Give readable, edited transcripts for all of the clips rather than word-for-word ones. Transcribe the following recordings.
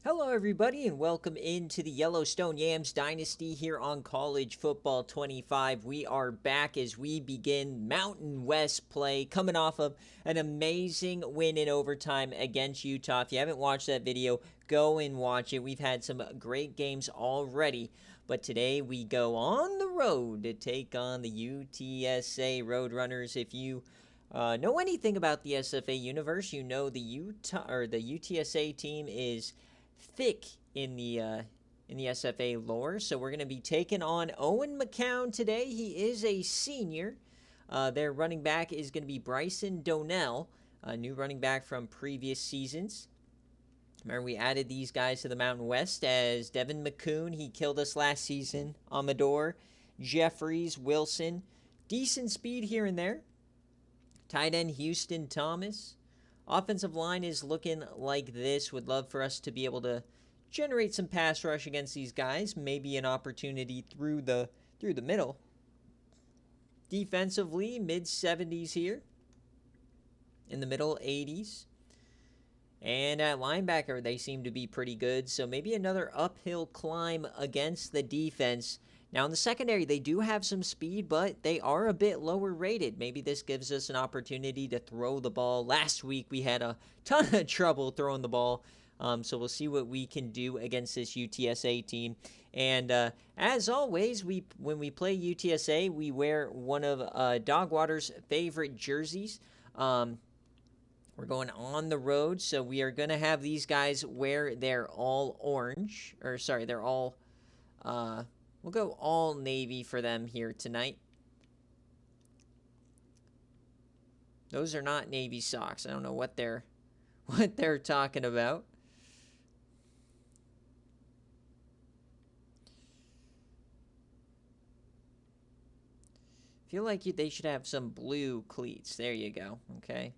Hello, everybody, and welcome into the Yellowstone Yams Dynasty here on College Football 25. We are back as we begin Mountain West play, coming off of an amazing win in overtime against Utah. If you haven't watched that video, go and watch it. We've had some great games already, but today we go on the road to take on the UTSA Roadrunners. If you know anything about the SFA universe, you know the UTSA team is thick in the SFA lore. So we're going to be taking on Owen McCown today. He is a senior. Their running back is going to be Bryson Donnell, a new running back from previous seasons. Remember, we added these guys to the Mountain West as Devin McCoon. He killed us last season. Amador, Jeffries, Wilson. Decent speed here and there. Tight end Houston Thomas. Offensive line is looking like this. Would love for us to be able to generate some pass rush against these guys. Maybe an opportunity through the middle. Defensively, mid-70s here. In the middle, 80s. And at linebacker, they seem to be pretty good. So maybe another uphill climb against the defense. Now, in the secondary, they do have some speed, but they are a bit lower rated. Maybe this gives us an opportunity to throw the ball. Last week, we had a ton of trouble throwing the ball. So we'll see what we can do against this UTSA team. And as always, when we play UTSA, we wear one of Dogwater's favorite jerseys. We're going on the road, so we are going to have these guys wear their all orange. Or, sorry, they're all... We'll go all navy for them here tonight. Those are not navy socks. I don't know what they're talking about. Feel like they should have some blue cleats. There you go. Okay.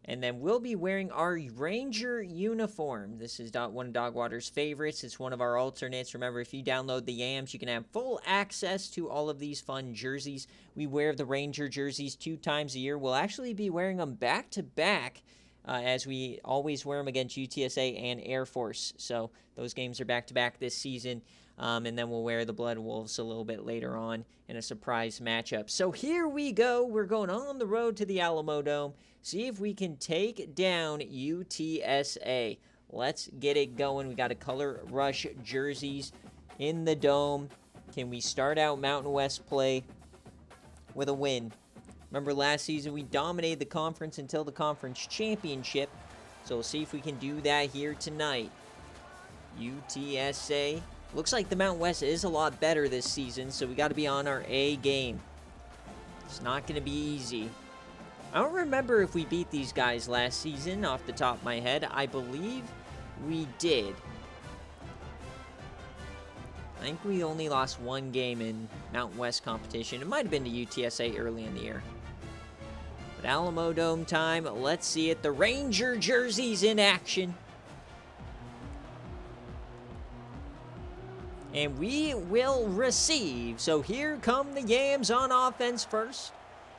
And then we'll be wearing our Ranger uniform. This is one of Dogwater's favorites. It's one of our alternates. Remember, if you download the Yams, you can have full access to all of these fun jerseys. We wear the Ranger jerseys 2 times a year. We'll actually be wearing them back-to-back as we always wear them against UTSA and Air Force. So those games are back-to-back this season. And then we'll wear the Blood Wolves a little bit later on in a surprise matchup. So here we go. We're going on the road to the Alamo Dome. See if we can take down UTSA. Let's get it going. We got a color rush jerseys in the dome. Can we start out Mountain West play with a win? Remember last season we dominated the conference until the conference championship. So we'll see if we can do that here tonight. UTSA. Looks like the Mountain West is a lot better this season, so we got to be on our A game. It's not going to be easy. I don't remember if we beat these guys last season off the top of my head. I believe we did. I think we only lost 1 game in Mountain West competition. It might have been to UTSA early in the year. But Alamo Dome time. Let's see it. The Ranger jerseys in action. And we will receive. So here come the Yams on offense first.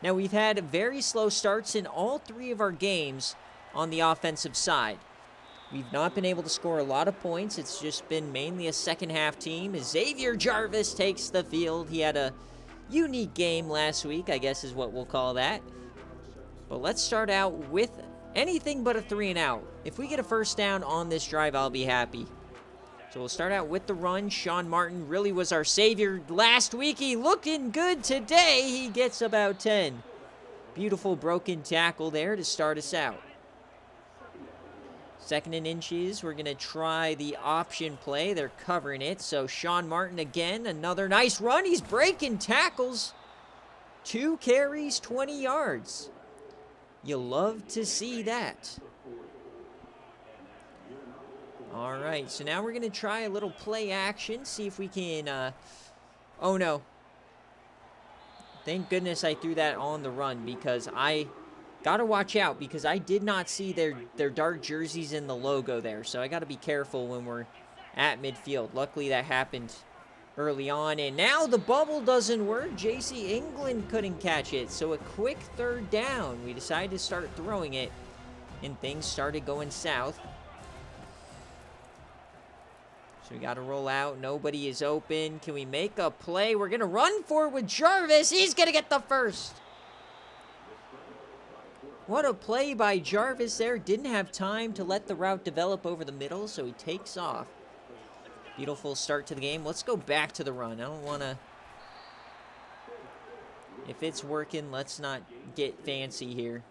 Now, we've had very slow starts in all 3 of our games on the offensive side. We've not been able to score a lot of points. It's just been mainly a second-half team. Xavier Jarvis takes the field. He had a unique game last week, I guess is what we'll call that. But let's start out with anything but a 3-and-out. If we get a first down on this drive, I'll be happy. So we'll start out with the run. Sean Martin really was our savior last week. He looking good today. He gets about 10. Beautiful broken tackle there to start us out. 2nd and inches. We're going to try the option play. They're covering it. So Sean Martin again. Another nice run. He's breaking tackles. 2 carries, 20 yards. You love to see that. All right, so now we're going to try a little play action, see if we can, oh no. Thank goodness I threw that on the run because I got to watch out because I did not see their dark jerseys in the logo there. So I got to be careful when we're at midfield. Luckily that happened early on, and now the bubble doesn't work. J.C. England couldn't catch it, so a quick 3rd down. We decided to start throwing it, and things started going south. So we got to roll out. Nobody is open. Can we make a play? We're going to run for it with Jarvis. He's going to get the first. What a play by Jarvis there. Didn't have time to let the route develop over the middle, so he takes off. Beautiful start to the game. Let's go back to the run. I don't want to... If it's working, let's not get fancy here.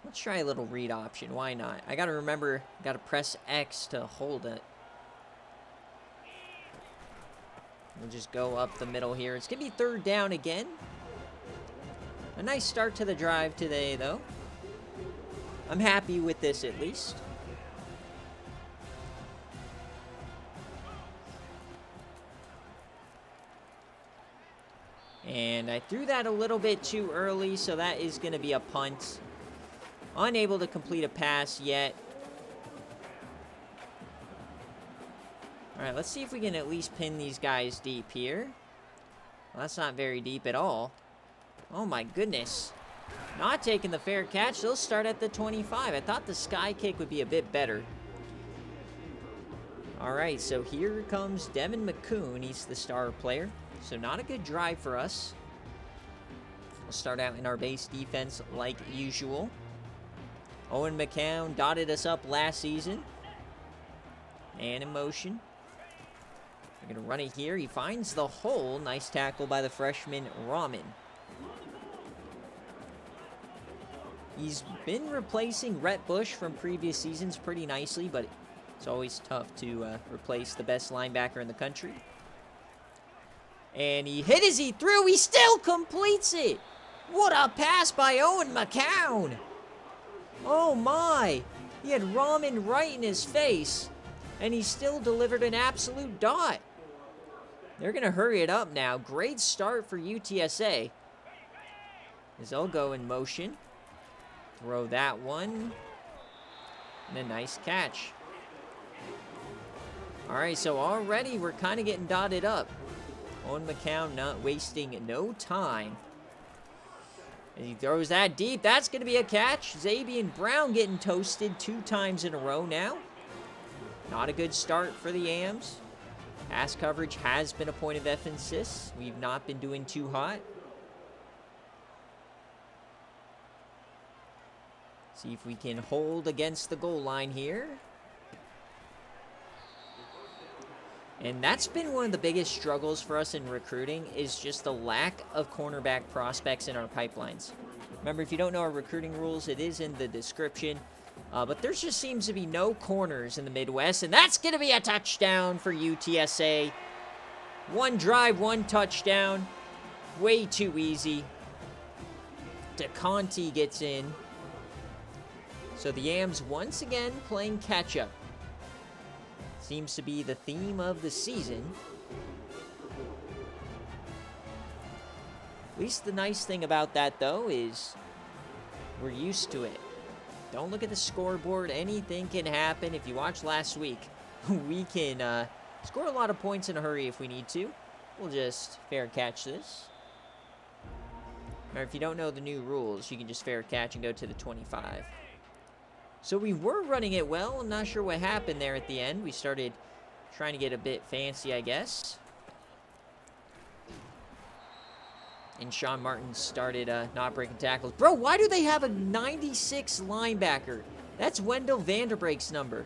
Let's try a little read option. Why not? I got to remember, got to press X to hold it. We'll just go up the middle here. It's going to be third down again. A nice start to the drive today, though. I'm happy with this, at least. And I threw that a little bit too early, so that is going to be a punt. Unable to complete a pass yet. All right, let's see if we can at least pin these guys deep here. Well, that's not very deep at all. Oh, my goodness. Not taking the fair catch. They'll start at the 25. I thought the sky kick would be a bit better. All right, so here comes Devin McCoon. He's the star player. So not a good drive for us. We'll start out in our base defense like usual. Owen McCown dotted us up last season. And in motion. We're going to run it here. He finds the hole. Nice tackle by the freshman, Rahman. He's been replacing Rhett Bush from previous seasons pretty nicely, but it's always tough to replace the best linebacker in the country. And he hit as he threw. He still completes it. What a pass by Owen McCown. Oh, my. He had Rahman right in his face, and he still delivered an absolute dot. They're going to hurry it up now. Great start for UTSA. As they'll go in motion. Throw that one. And a nice catch. All right, so already we're kind of getting dotted up. Owen McCown not wasting no time. And he throws that deep. That's going to be a catch. Zabian Brown getting toasted 2 times in a row now. Not a good start for the Yams. Pass coverage has been a point of emphasis. We've not been doing too hot. See if we can hold against the goal line here. And that's been one of the biggest struggles for us in recruiting, is just the lack of cornerback prospects in our pipelines. Remember, if you don't know our recruiting rules, it is in the description. But there just seems to be no corners in the Midwest, and that's going to be a touchdown for UTSA. 1 drive, 1 touchdown. Way too easy. DeConti gets in. So the Yams once again playing catch-up. Seems to be the theme of the season. At least the nice thing about that, though, is we're used to it. Don't look at the scoreboard. Anything can happen. If you watched last week, we can score a lot of points in a hurry if we need to. We'll just fair catch this. Or if you don't know the new rules, you can just fair catch and go to the 25. So we were running it well. I'm not sure what happened there at the end. We started trying to get a bit fancy, I guess. And Sean Martin started not breaking tackles. Bro, why do they have a 96 linebacker? That's Wendell Vanderbrake's number.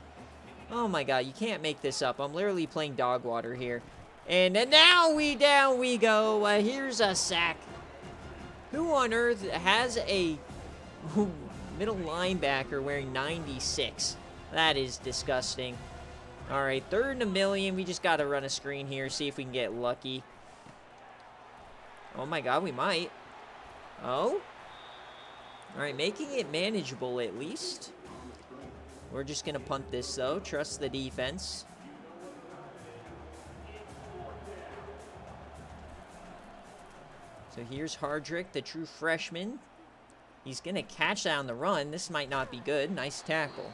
Oh, my God. You can't make this up. I'm literally playing dog water here. And now down we go. Here's a sack. Who on earth has a middle linebacker wearing 96? That is disgusting. All right, 3rd and 1,000,000. We just got to run a screen here, see if we can get lucky. Oh, my God, we might. Oh. All right, making it manageable at least. We're just going to punt this, though. Trust the defense. So here's Hardrick, the true freshman. He's going to catch that on the run. This might not be good. Nice tackle.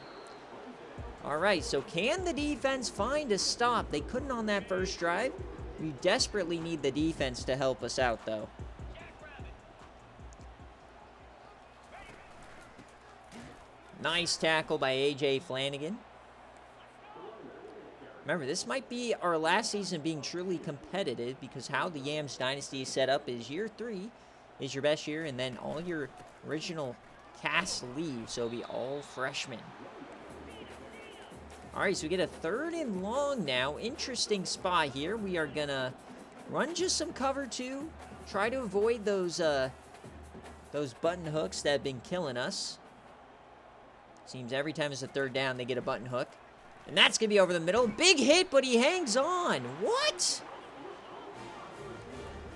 All right, so can the defense find a stop? They couldn't on that first drive. We desperately need the defense to help us out, though. Nice tackle by A.J. Flanagan. Remember, this might be our last season being truly competitive because how the Yams Dynasty is set up is year 3 is your best year, and then all your original cast leave, so it'll be all freshmen. All right, so we get a 3rd and long now. Interesting spot here. We are going to run just some cover 2. Try to avoid those button hooks that have been killing us. Seems every time it's a 3rd down, they get a button hook. And that's going to be over the middle. Big hit, but he hangs on. What?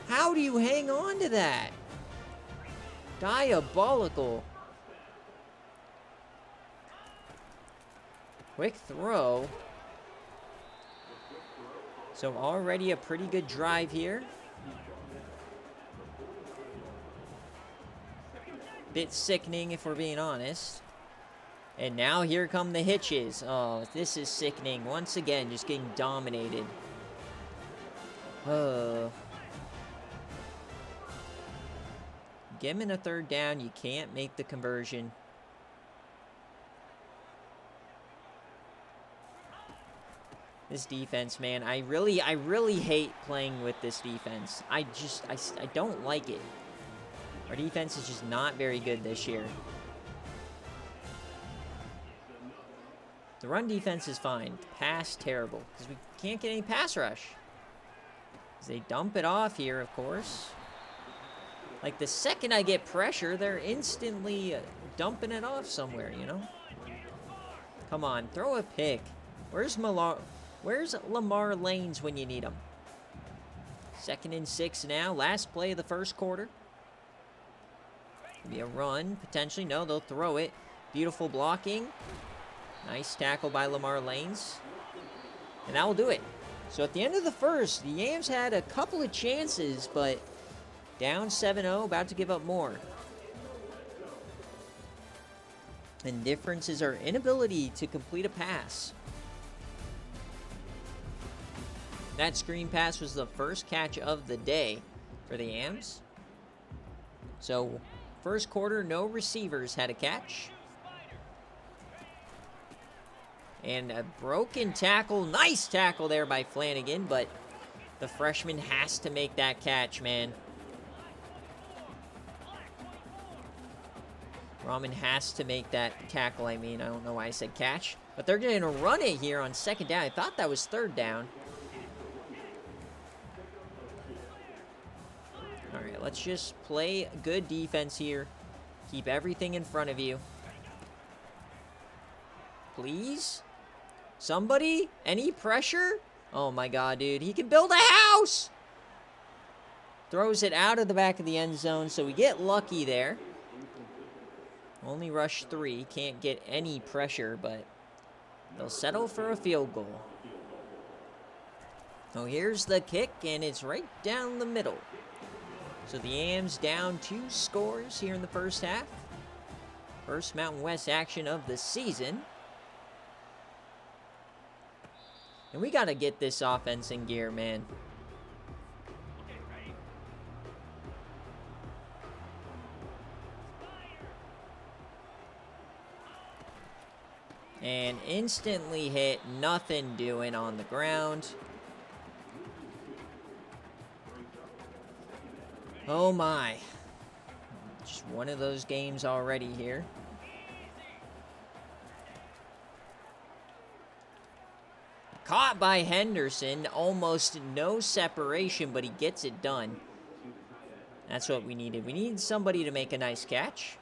How do you hang on to that? Diabolical. Quick throw. So already a pretty good drive here. Bit sickening if we're being honest. And now here come the hitches. Oh, this is sickening. Once again, just getting dominated. Give him a 3rd down. You can't make the conversion. This defense, man. I really hate playing with this defense. I don't like it. Our defense is just not very good this year. The run defense is fine. Pass, terrible. Because we can't get any pass rush. As they dump it off here, of course. Like, the second I get pressure, they're instantly dumping it off somewhere, you know? Come on, throw a pick. Where's Lamar Lanes when you need him? 2nd and 6 now. Last play of the 1st quarter. Be a run, potentially. No, they'll throw it. Beautiful blocking. Nice tackle by Lamar Lanes. And that will do it. So at the end of the 1st, the Yams had a couple of chances, but down 7-0, about to give up more. And difference is our inability to complete a pass. That screen pass was the first catch of the day for the Yams. So, 1st quarter, no receivers had a catch. And a broken tackle. Nice tackle there by Flanagan, but the freshman has to make that catch, man. Rahman has to make that tackle, I mean. I don't know why I said catch. But they're going to run it here on 2nd down. I thought that was 3rd down. All right, let's just play good defense here. Keep everything in front of you. Please? Somebody? Any pressure? Oh my god, dude. He can build a house! Throws it out of the back of the end zone, so we get lucky there. Only rush 3. Can't get any pressure, but they'll settle for a field goal. Oh, here's the kick, and it's right down the middle. So the Yams down 2 scores here in the 1st half. First Mountain West action of the season. And we got to get this offense in gear, man. And instantly hit, nothing doing on the ground. Oh my. Just one of those games already here. Caught by Henderson. Almost no separation, but he gets it done. That's what we needed. We needed somebody to make a nice catch.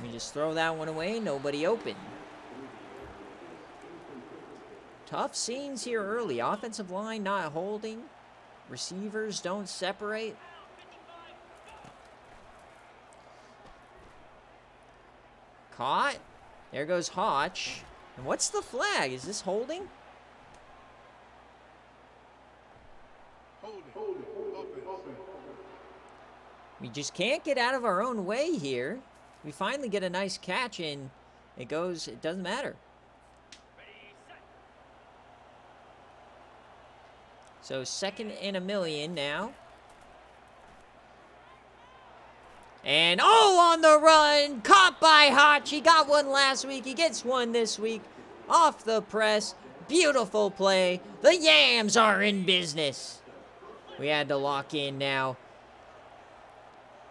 We just throw that one away. Nobody open. Tough scenes here early. Offensive line not holding. Receivers don't separate. Caught. There goes Hotch. And what's the flag? Is this holding? We just can't get out of our own way here. We finally get a nice catch and it doesn't matter. So 2nd and 1 million now. And, oh, on the run, caught by Hotch. He got one last week. He gets one this week. Off the press. Beautiful play. The Yams are in business. We had to lock in now.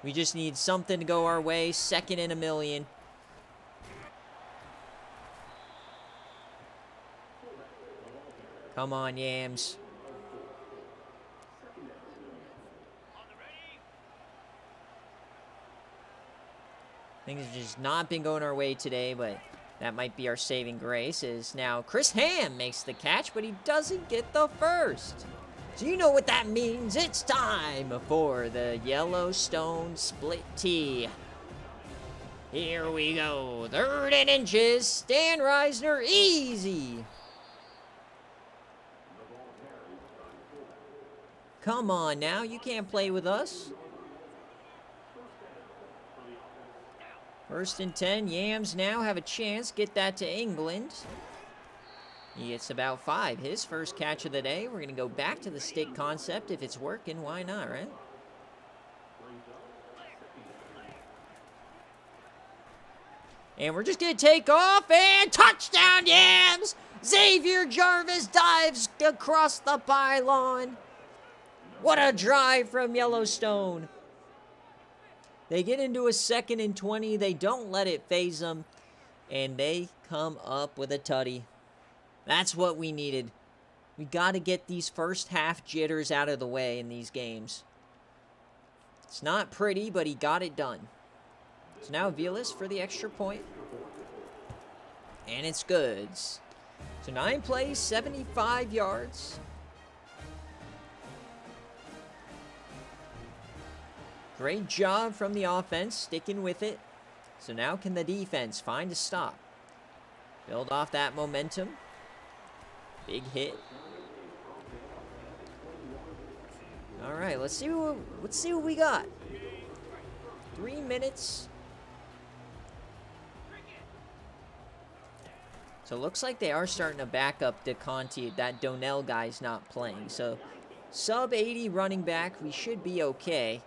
We just need something to go our way. Second in a million. Come on, Yams. Things have just not been going our way today, but that might be our saving grace. Is now Chris Ham makes the catch, but he doesn't get the first. So you know what that means. It's time for the Yellowstone split tee. Here we go. 3rd and inches. Stan Reisner, easy. Come on now, you can't play with us. 1st and 10, Yams now have a chance. Get that to England. He gets about 5. His first catch of the day. We're going to go back to the stick concept. If it's working, why not, right? And we're just going to take off and touchdown, Yams! Xavier Jarvis dives across the pylon. What a drive from Yellowstone. They get into a 2nd and 20. They don't let it phase them. And they come up with a tutty. That's what we needed. We got to get these first half jitters out of the way in these games. It's not pretty, but he got it done. So now Vilas for the extra point. And it's good. So 9 plays, 75 yards. Great job from the offense, sticking with it. So now can the defense find a stop? Build off that momentum. Big hit. All right, let's see what we got. 3 minutes. So it looks like they are starting to back up DeConti. That Donnell guy's not playing. So sub 80 running back, we should be okay.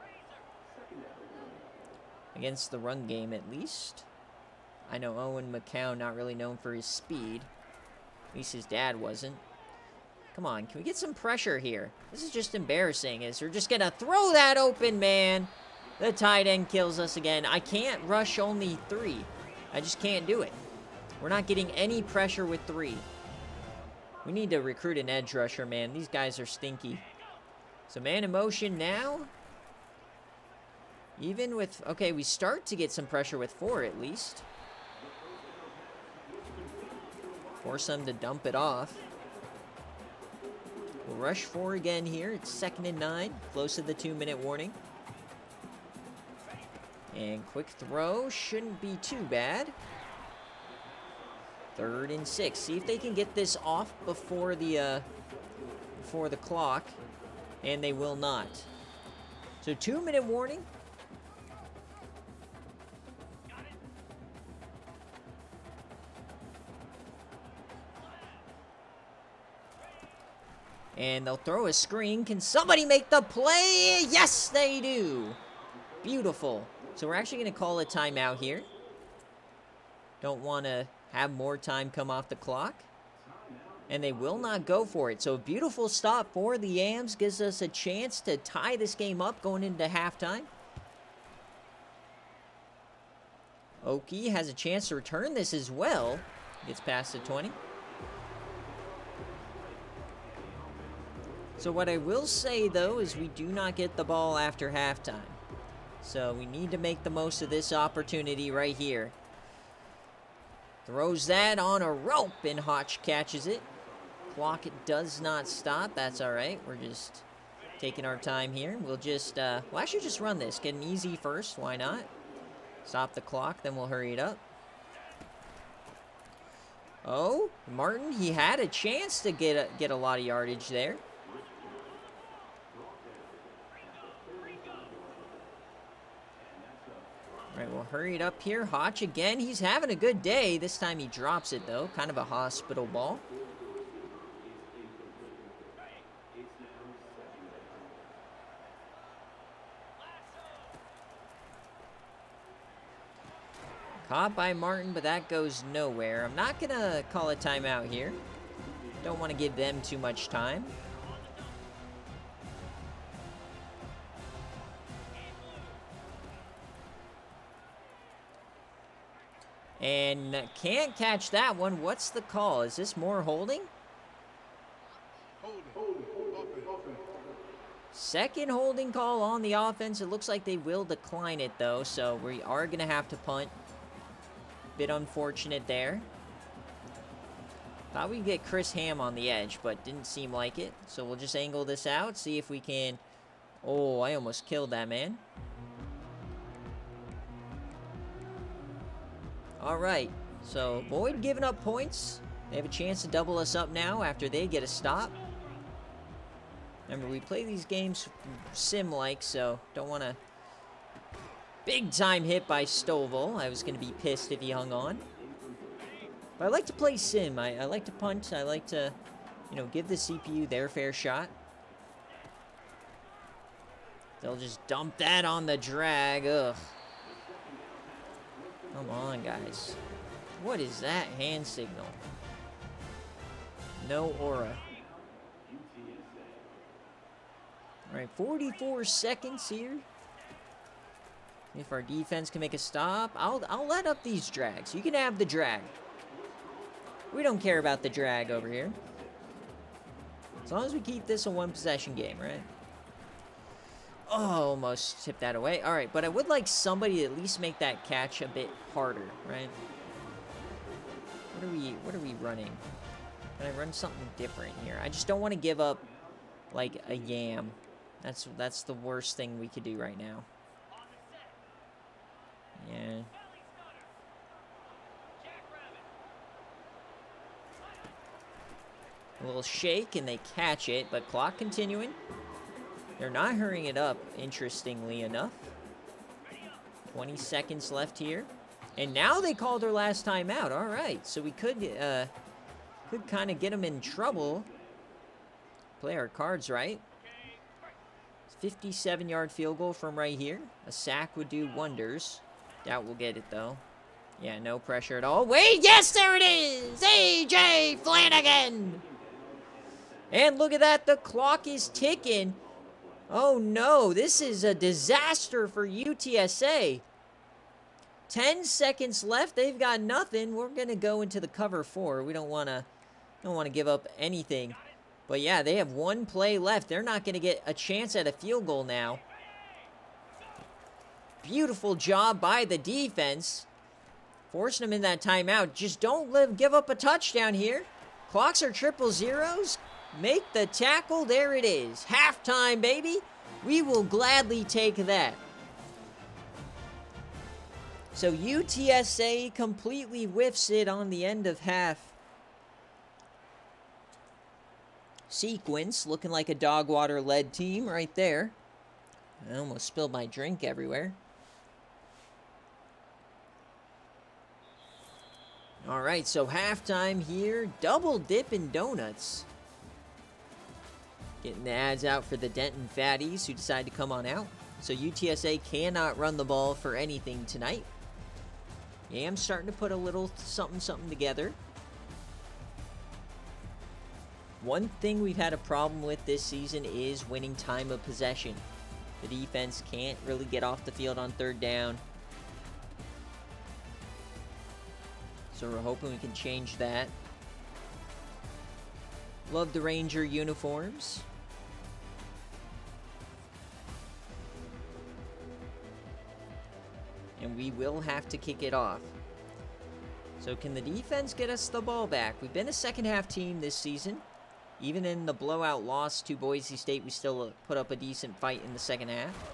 Against the run game, at least. I know Owen McCown, not really known for his speed. At least his dad wasn't. Come on, can we get some pressure here? This is just embarrassing. Is we're just going to throw that open, man. The tight end kills us again. I can't rush only 3. I just can't do it. We're not getting any pressure with 3. We need to recruit an edge rusher, man. These guys are stinky. So man in motion now. Even with, okay, we start to get some pressure with 4 at least. Force them to dump it off. We'll rush 4 again here. It's 2nd and 9, close to the 2-minute warning. And quick throw shouldn't be too bad. 3rd and 6. See if they can get this off before the clock, and they will not. So 2-minute warning. And they'll throw a screen. Can somebody make the play? Yes, they do. Beautiful. So we're actually going to call a timeout here. Don't want to have more time come off the clock. And they will not go for it. So a beautiful stop for the Yams. Gives us a chance to tie this game up going into halftime. Oki has a chance to return this as well. Gets past the 20. So what I will say, though, is we do not get the ball after halftime. So we need to make the most of this opportunity right here. Throws that on a rope, and Hotch catches it. Clock does not stop. That's all right. We're just taking our time here. We'll just, we'll actually just run this. Get an easy first. Why not? Stop the clock, then we'll hurry it up. Oh, Martin, he had a chance to get a lot of yardage there. All right, we'll hurry it up here. Hotch again. He's having a good day. This time he drops it, though. Kind of a hospital ball. Caught by Martin, but that goes nowhere. I'm not going to call a timeout here. Don't want to give them too much time. And can't catch that one. What's the call? Is this more holding? Second holding call on the offense. It looks like they will decline it, though, so we are going to have to punt. Bit unfortunate there. Thought we'd get Chris Ham on the edge, but didn't seem like it. So we'll just angle this out, see if we can... Oh, I almost killed that man. All right, so Boyd giving up points. They have a chance to double us up now after they get a stop. Remember, we play these games sim-like, so don't want to... Big-time hit by Stovall. I was going to be pissed if he hung on. But I like to play sim. I like to punt. I like to, you know, give the CPU their fair shot. They'll just dump that on the drag. Ugh. Come on, guys. What is that hand signal? No aura. All right, 44 seconds here. If our defense can make a stop, I'll let up these drags. You can have the drag. We don't care about the drag over here. As long as we keep this a one-possession game, right? Oh, almost tipped that away. All right, but I would like somebody to at least make that catch a bit harder, right? What are we running? Can I run something different here? I just don't want to give up, like, a yam. That's the worst thing we could do right now. Yeah. A little shake, and they catch it, but clock continuing. They're not hurrying it up, interestingly enough. 20 seconds left here. And now they called their last time out. All right, so we could kind of get them in trouble. Play our cards right. 57-yard field goal from right here. A sack would do wonders. Doubt we'll get it, though. Yeah, no pressure at all. Wait, yes, there it is! A.J. Flanagan! And look at that, the clock is ticking. Oh, no, this is a disaster for UTSA. 10 seconds left. They've got nothing. We're going to go into the cover 4. We don't want to give up anything. But, yeah, they have one play left. They're not going to get a chance at a field goal now. Beautiful job by the defense. Forcing them in that timeout. Just don't give up a touchdown here. Clocks are 000s. Make the tackle. There it is. Halftime, baby. We will gladly take that. So UTSA completely whiffs it on the end of half. Sequence, looking like a dog water-led team right there. I almost spilled my drink everywhere. All right, so halftime here. Double dipping donuts. Getting the ads out for the Denton Fatties who decide to come on out. So UTSA cannot run the ball for anything tonight. Yams starting to put a little something together. One thing we've had a problem with this season is winning time of possession. The defense can't really get off the field on third down. So we're hoping we can change that. Love the Ranger uniforms. And we will have to kick it off. So can the defense get us the ball back? We've been a second half team this season. Even in the blowout loss to Boise State, we still put up a decent fight in the second half.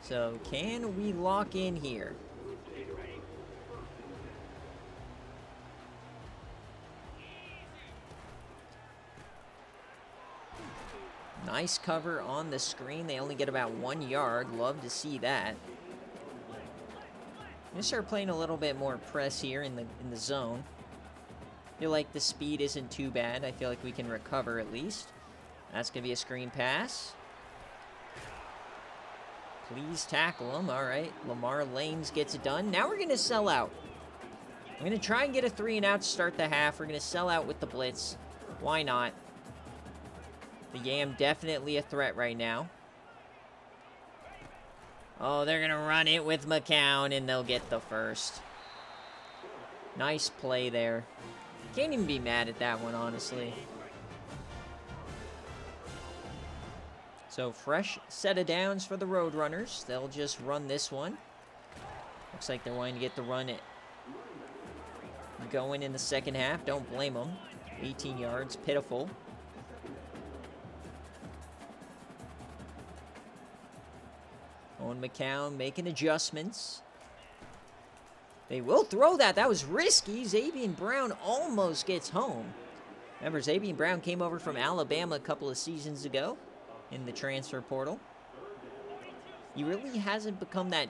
So can we lock in here? Nice cover on the screen. They only get about 1 yard. Love to see that. I'm gonna start playing a little bit more press here in the zone. Feel like the speed isn't too bad. I feel like we can recover at least. That's gonna be a screen pass. Please tackle him. All right. Lamar Lanes gets it done. Now we're going to sell out. I'm going to try and get a 3-and-out to start the half. We're going to sell out with the blitz. Why not? The Yam definitely a threat right now. Oh, they're going to run it with McCown, and they'll get the first. Nice play there. Can't even be mad at that one, honestly. So, fresh set of downs for the Roadrunners. They'll just run this one. Looks like they're wanting to get the run going in the second half. Don't blame them. 18 yards. Pitiful. Owen McCown making adjustments. They will throw that. That was risky. Xavier Brown almost gets home. Remember, Xavier Brown came over from Alabama a couple of seasons ago in the transfer portal. He really hasn't become that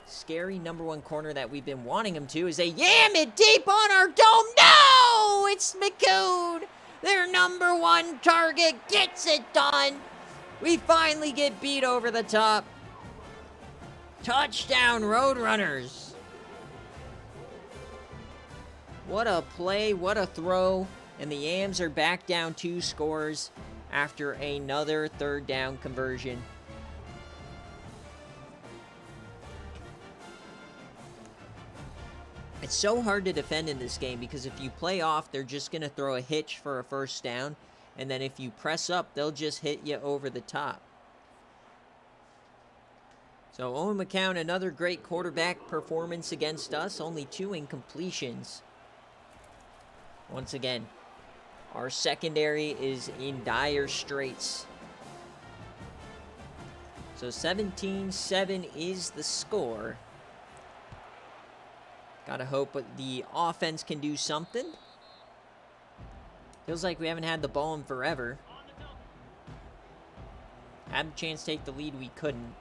scary #1 corner that we've been wanting him to. As they yam it deep on our dome. No! It's McCoon. Their #1 target gets it done. We finally get beat over the top. Touchdown, Roadrunners. What a play, what a throw. And the Yams are back down 2 scores after another 3rd down conversion. It's so hard to defend in this game because if you play off, they're just going to throw a hitch for a 1st down. And then if you press up, they'll just hit you over the top. So Owen McCown, another great quarterback performance against us. Only 2 incompletions. Once again, our secondary is in dire straits. So 17-7 is the score. Gotta hope the offense can do something. Feels like we haven't had the ball in forever. Had a chance to take the lead, we couldn't.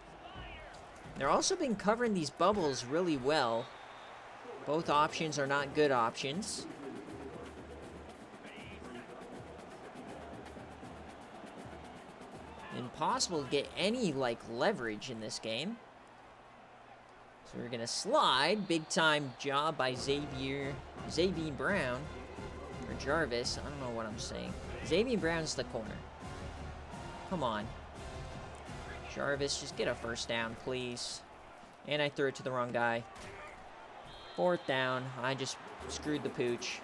They're also been covering these bubbles really well. Both options are not good options. Impossible to get any, leverage in this game. So we're going to slide. Big time job by Xavier Brown. Or Jarvis. I don't know what I'm saying. Xavier Brown's the corner. Come on. Jarvis, just get a 1st down, please. And I threw it to the wrong guy. 4th down. I just screwed the pooch.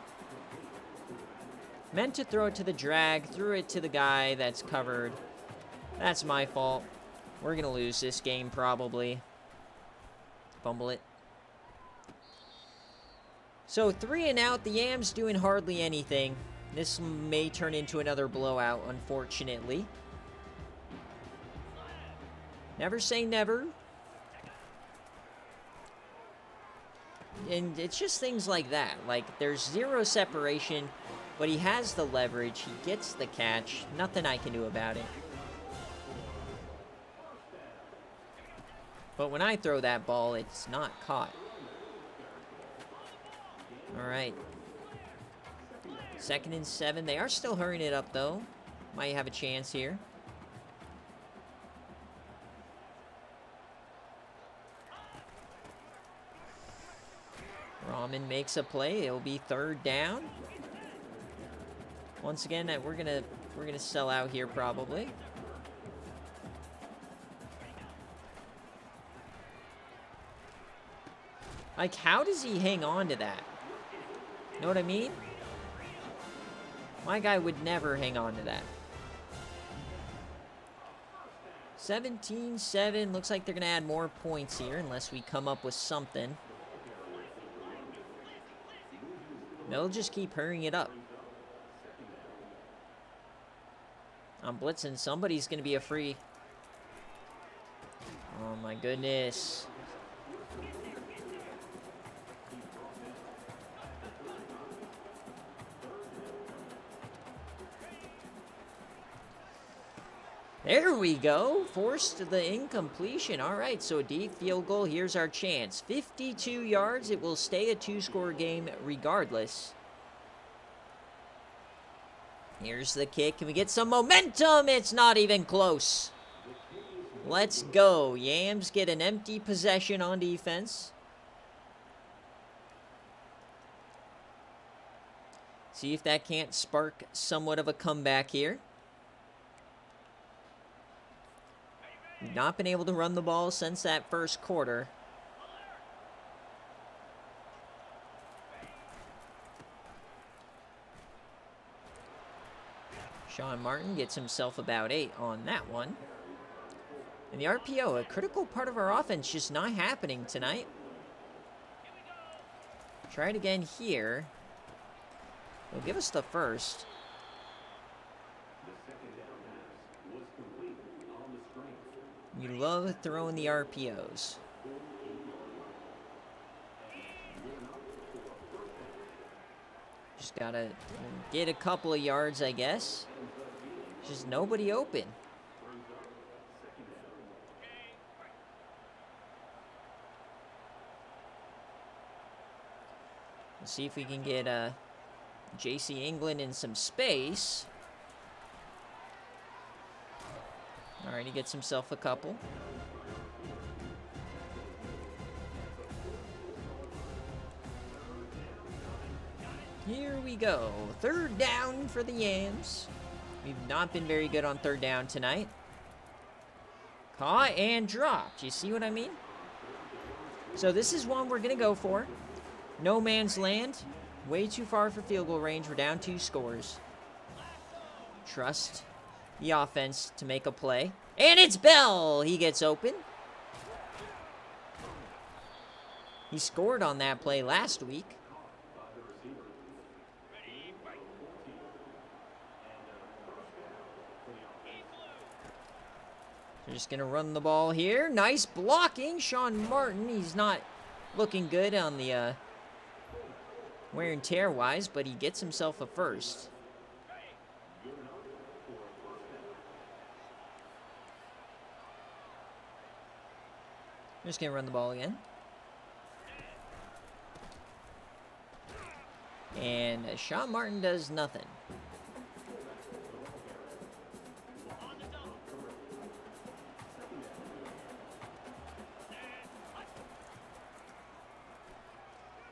Meant to throw it to the drag. Threw it to the guy that's covered. That's my fault. We're going to lose this game, probably. Fumble it. So, 3-and-out. The Yams doing hardly anything. This may turn into another blowout, unfortunately. Never say never. And it's just things like that. There's 0 separation, but he has the leverage. He gets the catch. Nothing I can do about it. But when I throw that ball, it's not caught. All right. 2nd and 7. They are still hurrying it up, though. Might have a chance here. Rahman makes a play. It'll be 3rd down. Once again, we're gonna sell out here probably. How does he hang on to that? You know what I mean? My guy would never hang on to that. 17-7. Looks like they're gonna add more points here unless we come up with something. They'll just keep hurrying it up. I'm blitzing. Somebody's going to be a free. Oh, my goodness. There we go. Forced the incompletion. All right, so a deep field goal. Here's our chance. 52 yards. It will stay a 2-score game regardless. Here's the kick. Can we get some momentum? It's not even close. Let's go. Yams get an empty possession on defense. See if that can't spark somewhat of a comeback here. We've not been able to run the ball since that first quarter. Sean Martin gets himself about 8 on that one. And the RPO, a critical part of our offense, just not happening tonight. Try it again here. They'll give us the first. You love throwing the RPOs. Just gotta get a couple of yards, I guess. Just nobody open. Let's see if we can get J.C. England in some space. All right, he gets himself a couple. Here we go. Third down for the Yams. We've not been very good on third down tonight. Caught and dropped. You see what I mean? So this is one we're going to go for. No man's land. Way too far for field goal range. We're down 2 scores. Trust the offense to make a play. And it's Bell. He gets open. He scored on that play last week. They're just going to run the ball here. Nice blocking. Sean Martin, he's not looking good on the wear and tear wise, but he gets himself a first. They're just going to run the ball again. And Sean Martin does nothing.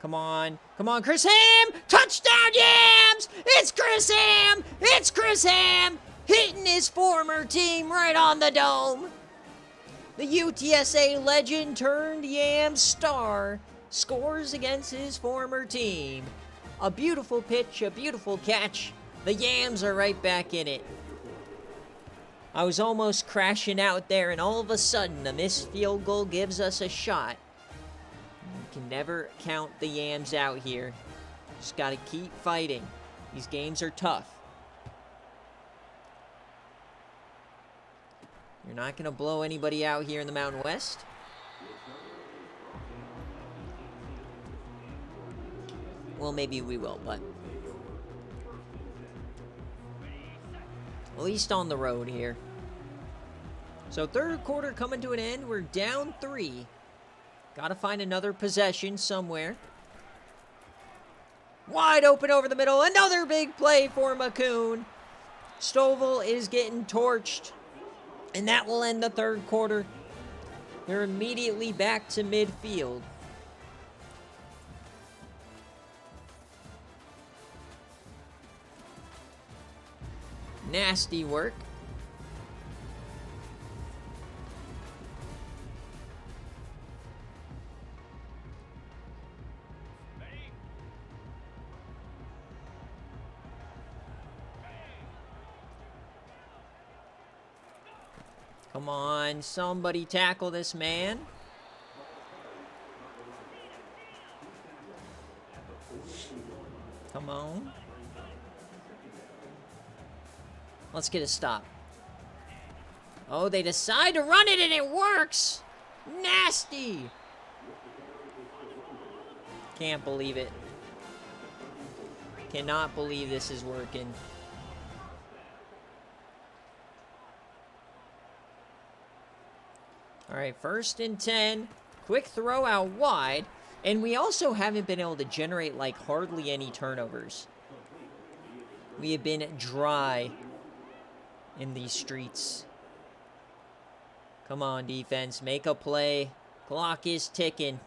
Come on. Come on, Chris Ham! Touchdown, Yams! It's Chris Ham! It's Chris Ham! Hitting his former team right on the dome. The UTSA legend turned Yams star scores against his former team. A beautiful pitch, a beautiful catch. The Yams are right back in it. I was almost crashing out there, and all of a sudden, a missed field goal gives us a shot. Can never count the Yams out here. Just got to keep fighting. These games are tough. You're not going to blow anybody out here in the Mountain West. Well, maybe we will, but at least on the road here. So third quarter coming to an end. We're down 3. Got to find another possession somewhere. Wide open over the middle. Another big play for McCoon. Stovall is getting torched. And that will end the third quarter. They're immediately back to midfield. Nasty work. Come on, somebody tackle this man. Come on. Let's get a stop. Oh, they decide to run it and it works. Nasty. Can't believe it. Cannot believe this is working. All right, 1st and 10. Quick throw out wide. And we also haven't been able to generate, like, hardly any turnovers. We have been dry in these streets. Come on, defense. Make a play. Clock is ticking.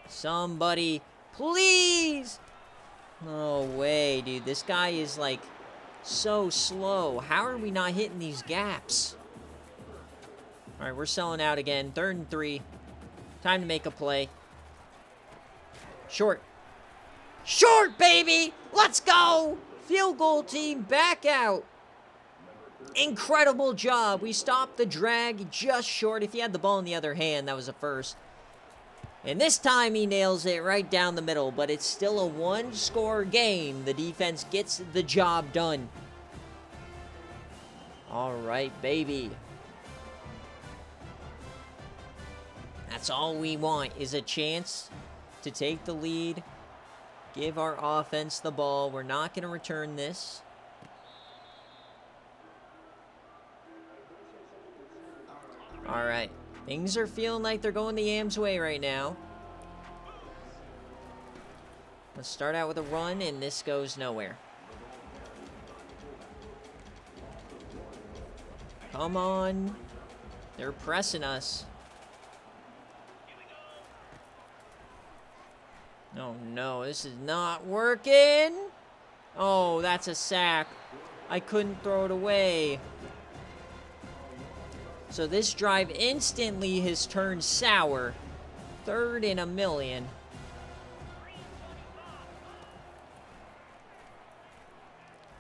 Somebody, please. No way, dude. This guy is, like, so slow. How are we not hitting these gaps? All right, we're selling out again. 3rd and 3. Time to make a play. Short. Short, baby! Let's go! Field goal team back out. Incredible job. We stopped the drag just short. If he had the ball in the other hand, that was a first. And this time he nails it right down the middle, but it's still a one-score game. The defense gets the job done. All right, baby. That's all we want is a chance to take the lead, give our offense the ball. We're not going to return this. All right. Things are feeling like they're going the Yams' way right now. Let's start out with a run, and this goes nowhere. Come on. They're pressing us. Oh, no. This is not working. Oh, that's a sack. I couldn't throw it away. So this drive instantly has turned sour. 3rd and 1,000,000.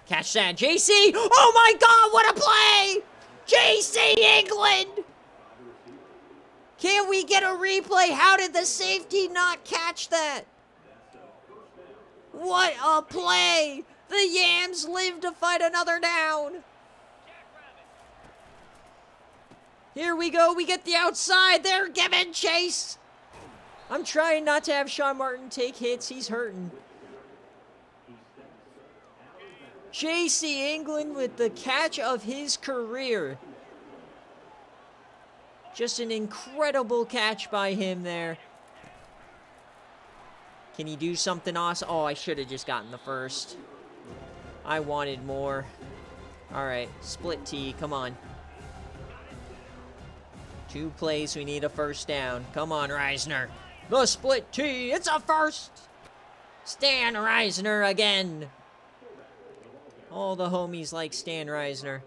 Catch that, JC! Oh my God, what a play! JC England! Can we get a replay? How did the safety not catch that? What a play! The Yams live to fight another down. Here we go. We get the outside. They're giving chase. I'm trying not to have Sean Martin take hits. He's hurting. JC England with the catch of his career. Just an incredible catch by him there. Can he do something awesome? Oh, I should have just gotten the first. I wanted more. All right, split T. Come on. 2 plays, we need a first down. Come on, Reisner. The split T, it's a first. Stan Reisner again. All the homies like Stan Reisner.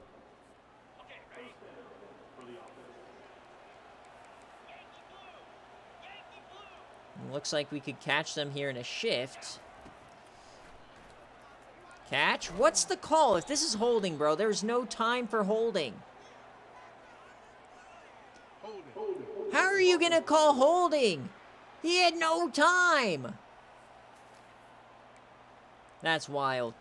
Looks like we could catch them here in a shift. Catch? What's the call? If this is holding, bro, there's no time for holding. How are you going to call holding? He had no time. That's wild.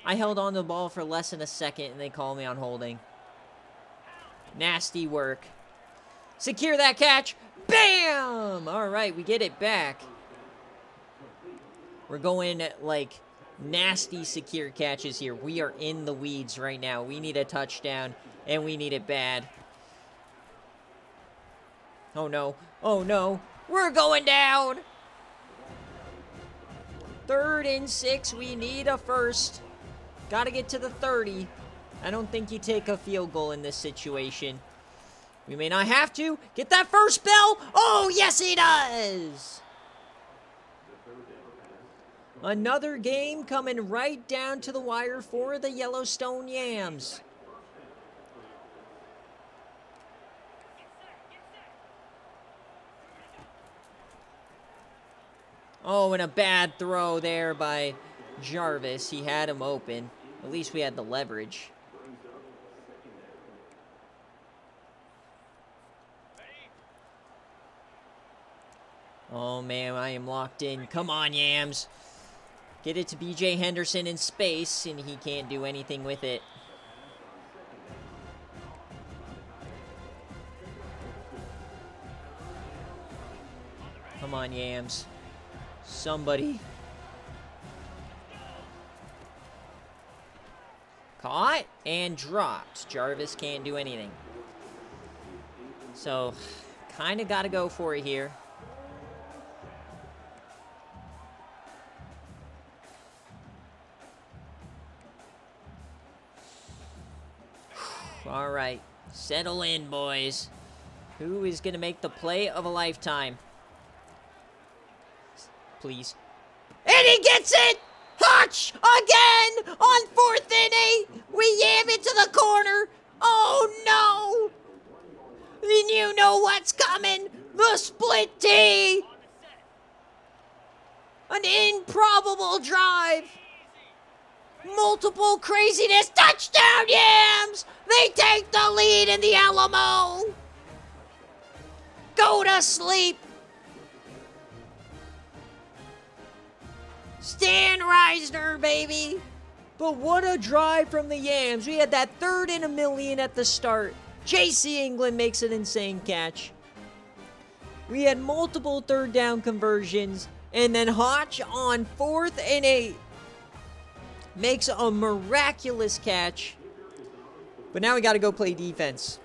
I held on to the ball for less than a second, and they called me on holding. Nasty work. Secure that catch. Bam! All right, we get it back. We're going like nasty secure catches here. We are in the weeds right now. We need a touchdown, and we need it bad. Oh, no. Oh, no. We're going down. 3rd and 6. We need a first. Got to get to the 30. I don't think you take a field goal in this situation. We may not have to. Get that first bell. Oh, yes, he does. Another game coming right down to the wire for the Yellowstone Yams. Oh, and a bad throw there by Jarvis. He had him open. At least we had the leverage. Oh, man, I am locked in. Come on, Yams. Get it to B.J. Henderson in space, and he can't do anything with it. Come on, Yams. Somebody. Caught and dropped. Jarvis can't do anything. So, kind of got to go for it here. All right. Settle in, boys. Who is going to make the play of a lifetime? Please. And he gets it! Hutch! Again! On 4th and 8! We yam it to the corner! Oh, no! And you know what's coming! The split tee! An improbable drive! Multiple craziness! Touchdown, Yams! They take the lead in the Alamo! Go to sleep! Stan Reisner, baby! But what a drive from the Yams. We had that 3rd and 1,000,000 at the start. J.C. England makes an insane catch. We had multiple 3rd down conversions. And then Hotch on 4th and 8 makes a miraculous catch. But now we got to go play defense.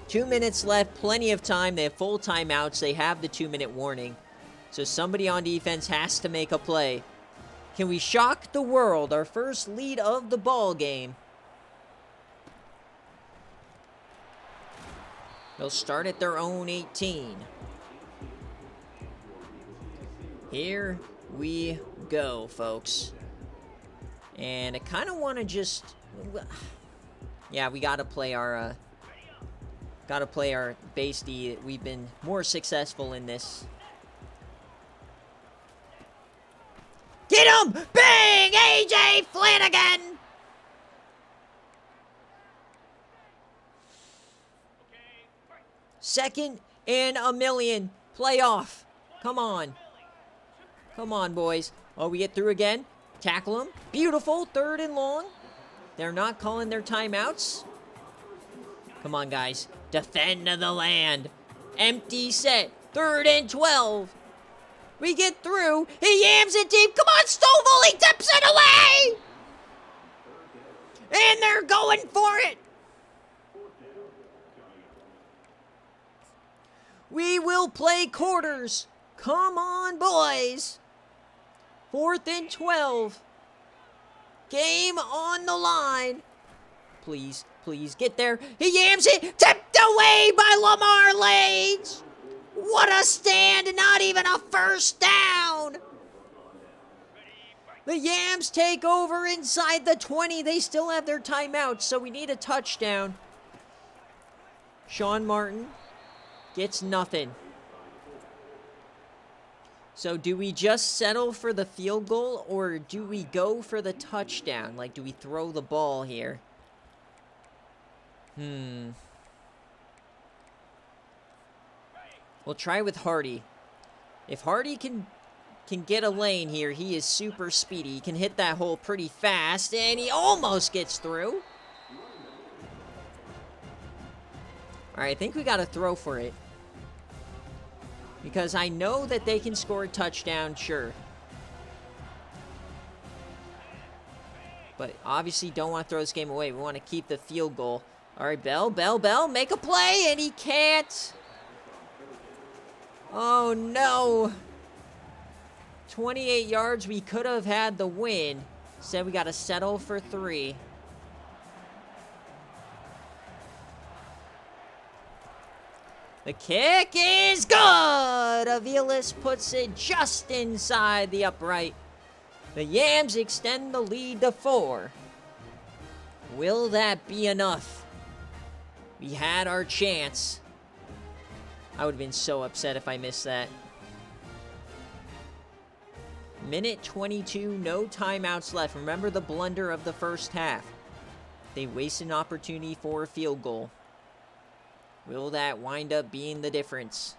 2 minutes left, plenty of time. They have full timeouts. They have the 2-minute warning. So somebody on defense has to make a play. Can we shock the world? Our first lead of the ball game. They'll start at their own 18. Here we go, folks. And I kind of want to just... Yeah, we got to play our... base D. We've been more successful in this. Get him! Bang! AJ Flanagan! Second and 1,000,000. Playoff. Come on. Come on, boys. Oh, we get through again. Tackle him. Beautiful. 3rd and long. They're not calling their timeouts. Come on, guys. Defend the land. Empty set. 3rd and 12. We get through. He yams it deep. Come on, Stovall. He tips it away. And they're going for it. We will play quarters. Come on, boys. 4th and 12. Game on the line. Please, please get there. He yams it. Tipped away by Lamar Lades. What a stand. Not even a first down. The Yams take over inside the 20. They still have their timeouts, so we need a touchdown. Sean Martin gets nothing. So do we just settle for the field goal, or do we go for the touchdown? Like, do we throw the ball here? We'll try with Hardy. If Hardy can get a lane here, he is super speedy. He can hit that hole pretty fast, and he almost gets through. All right, I think we got to throw for it. Because I know that they can score a touchdown, sure. But obviously don't want to throw this game away. We want to keep the field goal. All right, Bell, make a play, and he can't. Oh, no. 28 yards, we could have had the win. Said we got to settle for 3. The kick is good! Aviles puts it just inside the upright. The Yams extend the lead to 4. Will that be enough? We had our chance. I would have been so upset if I missed that. Minute 22, no timeouts left. Remember the blunder of the first half. They wasted an opportunity for a field goal. Will that wind up being the difference?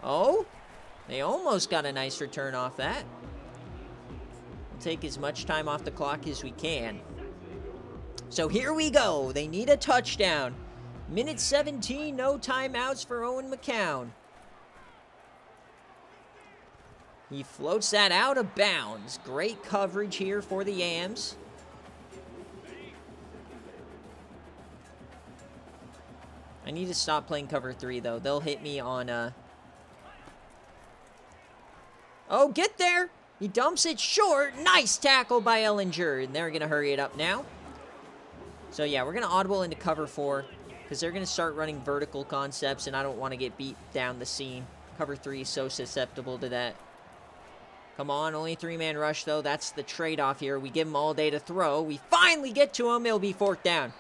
Oh, they almost got a nice return off that. We'll take as much time off the clock as we can. So here we go. They need a touchdown. Minute 17, no timeouts for Owen McCown. He floats that out of bounds. Great coverage here for the Yams. I need to stop playing cover 3, though. They'll hit me on, Oh, get there! He dumps it short. Nice tackle by Ellinger. And they're going to hurry it up now. So, yeah, we're going to audible into cover 4 because they're going to start running vertical concepts, and I don't want to get beat down the seam. Cover 3 is so susceptible to that. Come on, only 3-man rush, though. That's the trade-off here. We give him all day to throw. We finally get to him. It'll be 4th down.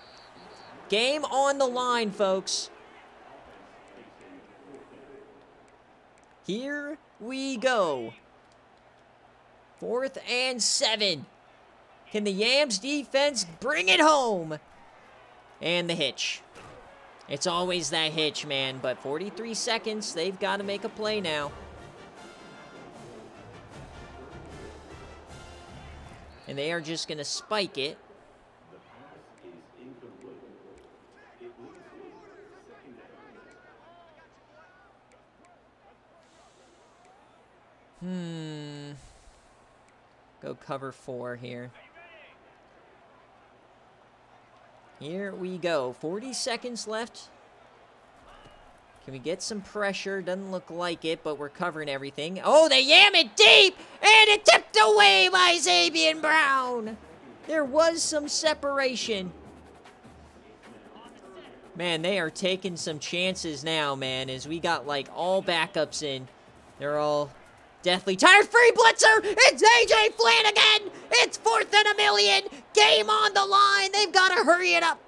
Game on the line, folks. Here we go. 4th and 7. Can the Yams defense bring it home? And the hitch. It's always that hitch, man. But 43 seconds, they've got to make a play now. And they are just going to spike it. Go cover 4 here. Here we go. 40 seconds left. Can we get some pressure? Doesn't look like it, but we're covering everything. Oh, they yam it deep! And it tipped away by Xavier Brown! There was some separation. Man, they are taking some chances now, man, as we got, like, all backups in. They're all deathly tired. Free blitzer! It's A.J. Flanagan! It's 4th and 1,000,000! Game on the line! They've got to hurry it up!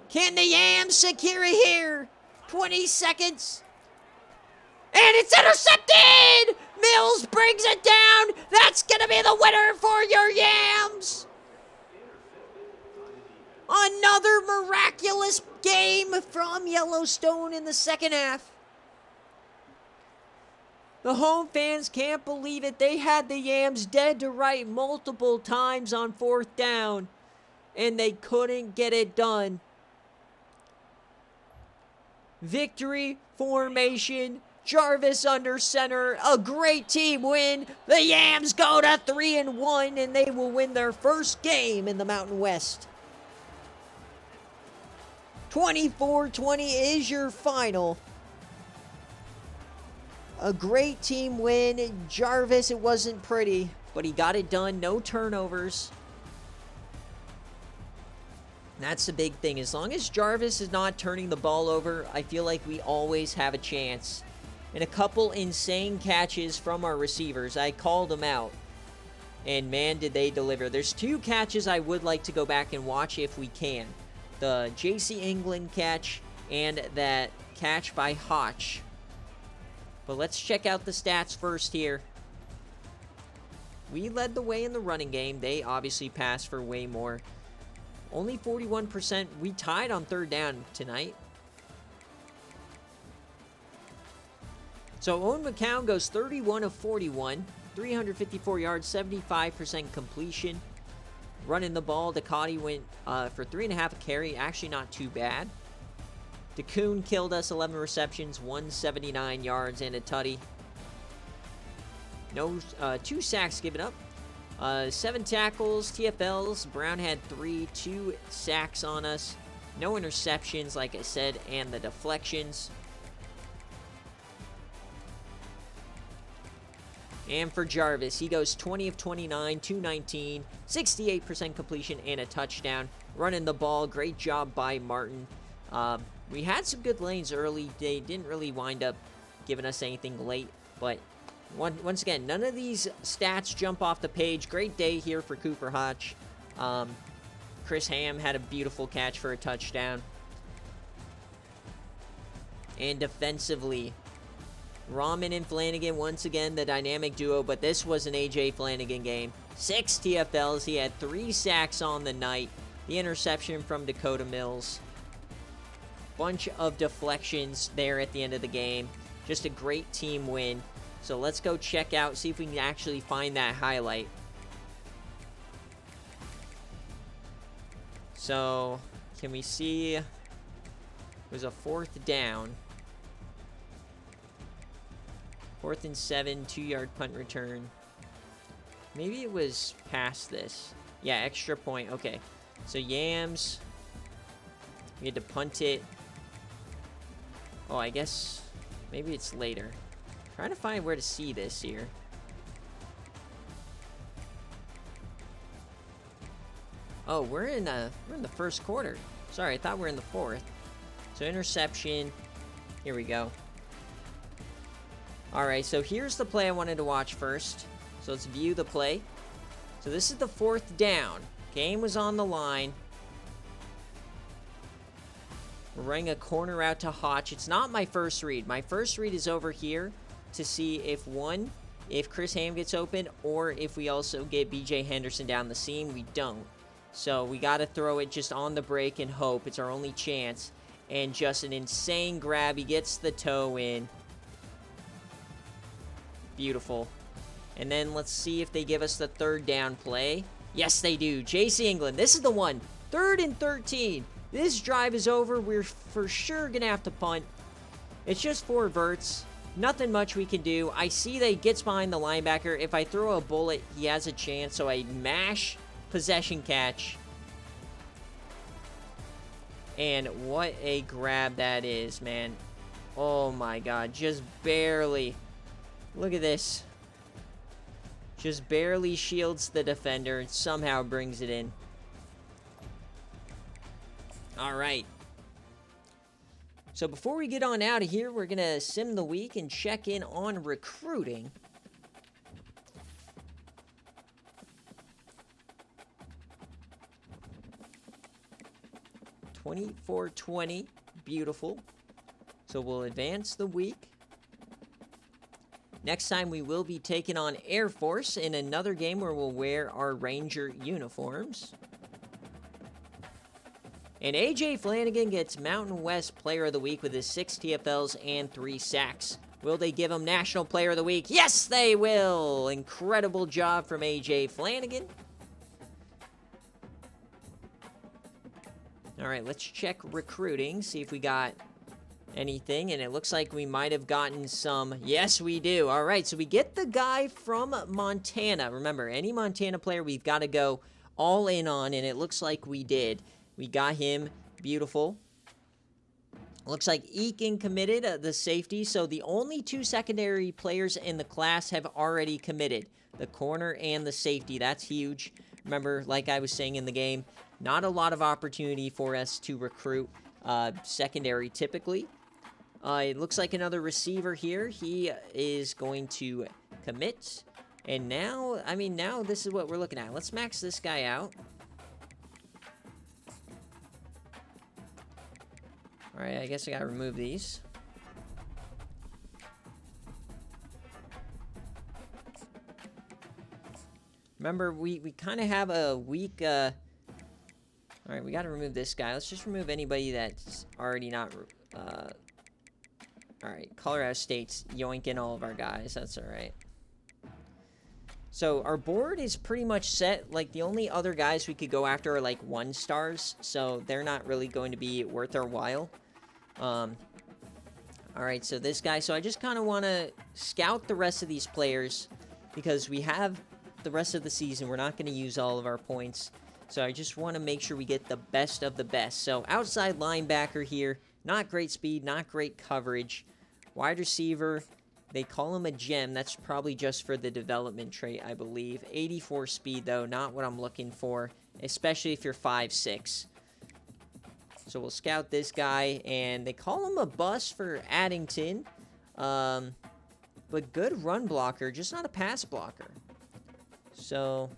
Can the Yams secure it here? 20 seconds. And it's intercepted! Mills brings it down! That's gonna be the winner for your Yams! Another miraculous game from Yellowstone in the second half. The home fans can't believe it. They had the Yams dead to right multiple times on 4th down, and they couldn't get it done. Victory formation. Jarvis under center. A great team win. The Yams go to 3-1, and they will win their first game in the Mountain West. 24-20 is your final. A great team win. Jarvis, it wasn't pretty, but he got it done. No turnovers. That's the big thing. As long as Jarvis is not turning the ball over, I feel like we always have a chance. And a couple insane catches from our receivers. I called them out. And man, did they deliver. There's 2 catches I would like to go back and watch if we can. The J.C. England catch and that catch by Hotch. But let's check out the stats first here. We led the way in the running game. They obviously passed for way more. Only 41%. We tied on 3rd down tonight. So Owen McCown goes 31 of 41. 354 yards, 75% completion. Running the ball, Dakota went for 3.5 a carry. Actually not too bad. DeCoon killed us, 11 receptions, 179 yards, and a tutty. No, 2 sacks given up. 7 tackles, TFLs. Brown had 3, 2 sacks on us. No interceptions, like I said, and the deflections. And for Jarvis, he goes 20 of 29, 219, 68% completion, and a touchdown. Running the ball, great job by Martin. We had some good lanes early. They didn't really wind up giving us anything late. But once again, none of these stats jump off the page. Great day here for Cooper Hotch. Chris Ham had a beautiful catch for a touchdown. And defensively, Rahman and Flanagan, once again, the dynamic duo. But this was an A.J. Flanagan game. 6 TFLs. He had 3 sacks on the night. The interception from Dakota Mills. Bunch of deflections there at the end of the game. Just a great team win. So let's go check out, see if we can actually find that highlight. So, can we see? It was a 4th down. 4th and 7, 2-yard punt return. Maybe it was past this. Yeah, extra point. Okay. So, Yams. We had to punt it. Oh, I guess maybe it's later. Trying to find where to see this here. Oh, we're in the first quarter. Sorry, I thought we were in the fourth. So interception. Here we go. All right, so here's the play I wanted to watch first. So let's view the play. So this is the fourth down. Game was on the line. We're running a corner out to Hotch. It's not my first read. My first read is over here to see if Chris Ham gets open, or if we also get BJ Henderson down the seam. We don't. So we got to throw it just on the break and hope. It's our only chance. And just an insane grab. He gets the toe in. Beautiful. And then let's see if they give us the third down play. Yes, they do. J.C. England. This is the one. 3rd and 13. This drive is over. We're for sure going to have to punt. It's just 4 verts. Nothing much we can do. I see that he gets behind the linebacker. If I throw a bullet, he has a chance. So I mash possession catch. And what a grab that is, man. Oh my God. Just barely. Look at this. Just barely shields the defender and somehow brings it in. All right. So before we get on out of here, we're going to sim the week and check in on recruiting. $24.20. Beautiful. So we'll advance the week. Next time we will be taking on Air Force in another game where we'll wear our Ranger uniforms. And A.J. Flanagan gets Mountain West Player of the Week with his 6 TFLs and 3 sacks. Will they give him National Player of the Week? Yes, they will! Incredible job from A.J. Flanagan. All right, let's check recruiting, see if we got anything, and it looks like we might have gotten some. Yes, we do. All right, so we get the guy from Montana. Remember, any Montana player we've got to go all in on, and it looks like we did. We got him. Beautiful. Looks like Eakin committed, the safety, so the only 2 secondary players in the class have already committed. The corner and the safety. That's huge. Remember, like I was saying in the game, not a lot of opportunity for us to recruit secondary typically. It looks like another receiver here. He is going to commit. And now, now this is what we're looking at. Let's max this guy out. All right, I guess I got to remove these. Remember, we kind of have a weak... All right, we got to remove this guy. Let's just remove anybody that's already not... all right, Colorado State's yoinking all of our guys. That's all right. So our board is pretty much set. Like, the only other guys we could go after are, like, 1 stars. So they're not really going to be worth our while. All right, so this guy. So I just kind of want to scout the rest of these players because we have the rest of the season. We're not going to use all of our points. So I just want to make sure we get the best of the best. So outside linebacker here. Not great speed, not great coverage. Wide receiver, they call him a gem. That's probably just for the development trait, I believe. 84 speed, though, not what I'm looking for, especially if you're 5'6". So we'll scout this guy, and they call him a bust for Addington. But good run blocker, just not a pass blocker. So,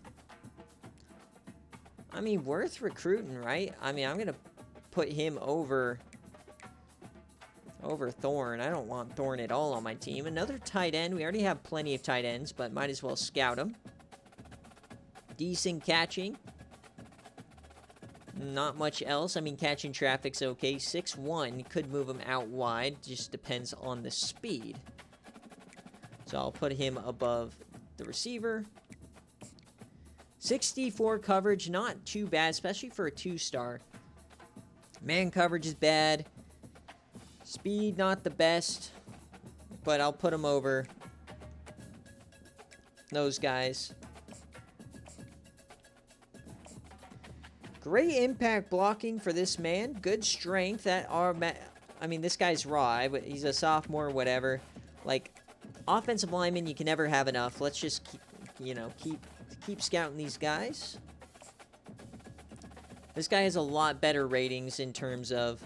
worth recruiting, right? I'm going to put him over Thorne. I don't want Thorne at all on my team. Another tight end. We already have plenty of tight ends, but might as well scout him. Decent catching. Not much else. Catching traffic's okay. 6'1". Could move him out wide. Just depends on the speed. So I'll put him above the receiver. 64 coverage. Not too bad, especially for a 2-star. Man coverage is bad. Speed, not the best, but I'll put him over those guys. Great impact blocking for this man. Good strength. This guy's raw. He's a sophomore, whatever. Like, offensive linemen, you can never have enough. Let's just keep scouting these guys. This guy has a lot better ratings in terms of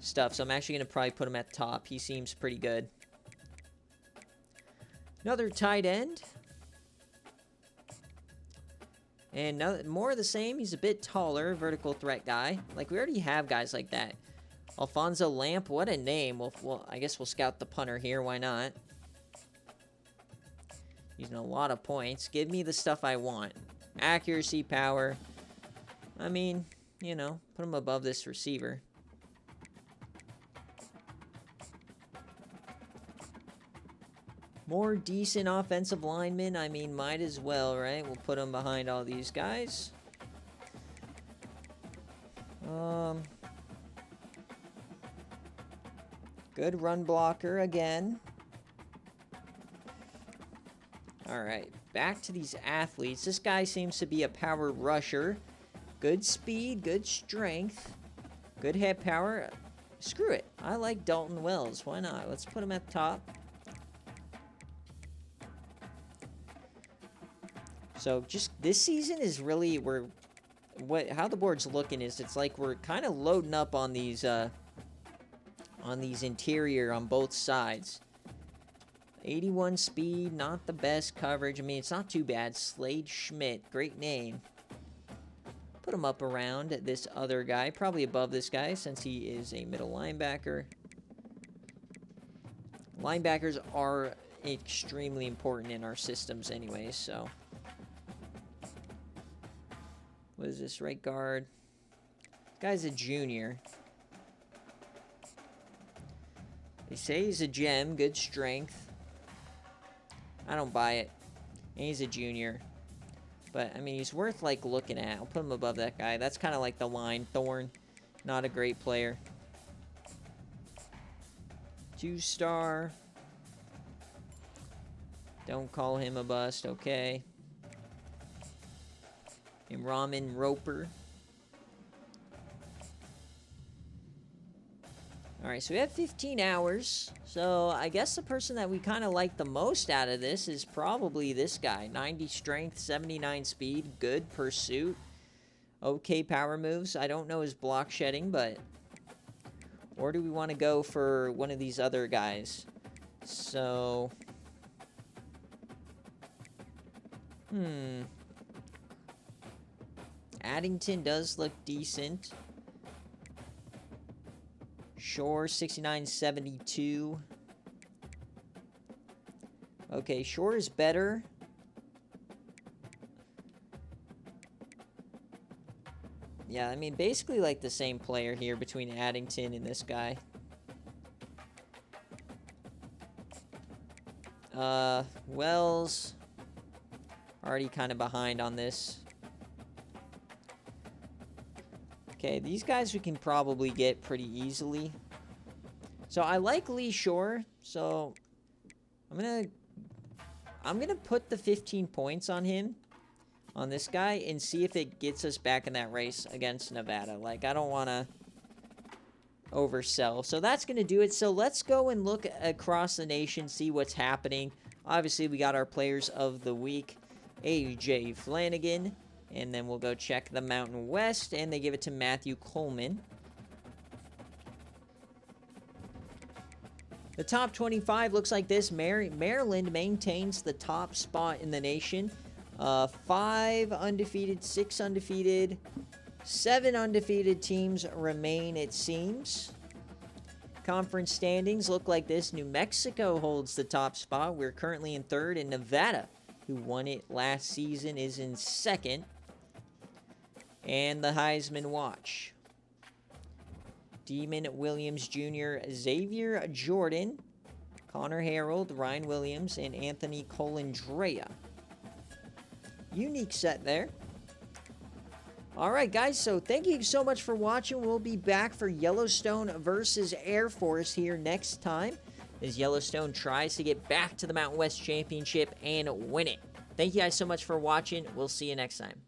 stuff, so I'm actually going to probably put him at the top. He seems pretty good. Another tight end. And more of the same. He's a bit taller, vertical threat guy. Like, we already have guys like that. Alfonso Lamp, what a name. Well, I guess we'll scout the punter here. Why not? Using a lot of points. Give me the stuff I want. Accuracy, power. I mean, you know, put him above this receiver. More decent offensive linemen. I mean, might as well, right? We'll put them behind all these guys. Good run blocker again. All right, back to these athletes. This guy seems to be a power rusher. Good speed, good strength, good head power. Screw it. I like Dalton Wells. Why not? Let's put him at the top. So just this season is really how the board's looking is it's like we're kind of loading up on these interior on both sides. 81 speed, not the best coverage. I mean, it's not too bad. Slade Schmidt, great name. Put him up around this other guy, probably above this guy since he is a middle linebacker. Linebackers are extremely important in our systems anyways, so. What is this, right guard? Guy's a junior. They say he's a gem, good strength. I don't buy it. And he's a junior. But, I mean, he's worth, like, looking at. I'll put him above that guy. That's kind of like the line. Thorne, not a great player. 2-star. Don't call him a bust, okay. And Ramen Roper. Alright, so we have 15 hours. So I guess the person that we kind of like the most out of this is probably this guy. 90 strength, 79 speed, good pursuit. Okay power moves. I don't know his block shedding, but... Or do we want to go for one of these other guys? So... Addington does look decent. Shore, 69-72. Okay, Shore is better. Yeah, I mean, basically like the same player here between Addington and this guy. Wells, already kind of behind on this. Okay, these guys we can probably get pretty easily. So I like Lee Shore, so I'm gonna put the 15 points on him, on this guy, and see if it gets us back in that race against Nevada. Like, I don't want to oversell. So that's gonna do it. So let's go and look across the nation, see what's happening. Obviously, we got our players of the week, AJ Flanagan. And then we'll go check the Mountain West, and they give it to Matthew Coleman. The top 25 looks like this. Maryland maintains the top spot in the nation. 5 undefeated, 6 undefeated, 7 undefeated teams remain, it seems. Conference standings look like this. New Mexico holds the top spot. We're currently in 3rd, and Nevada, who won it last season, is in 2nd. And the Heisman Watch. Demon Williams Jr., Xavier Jordan, Connor Harold, Ryan Williams, and Anthony Colandrea. Unique set there. Alright, guys, so thank you so much for watching. We'll be back for Yellowstone versus Air Force here next time, as Yellowstone tries to get back to the Mountain West Championship and win it. Thank you guys so much for watching. We'll see you next time.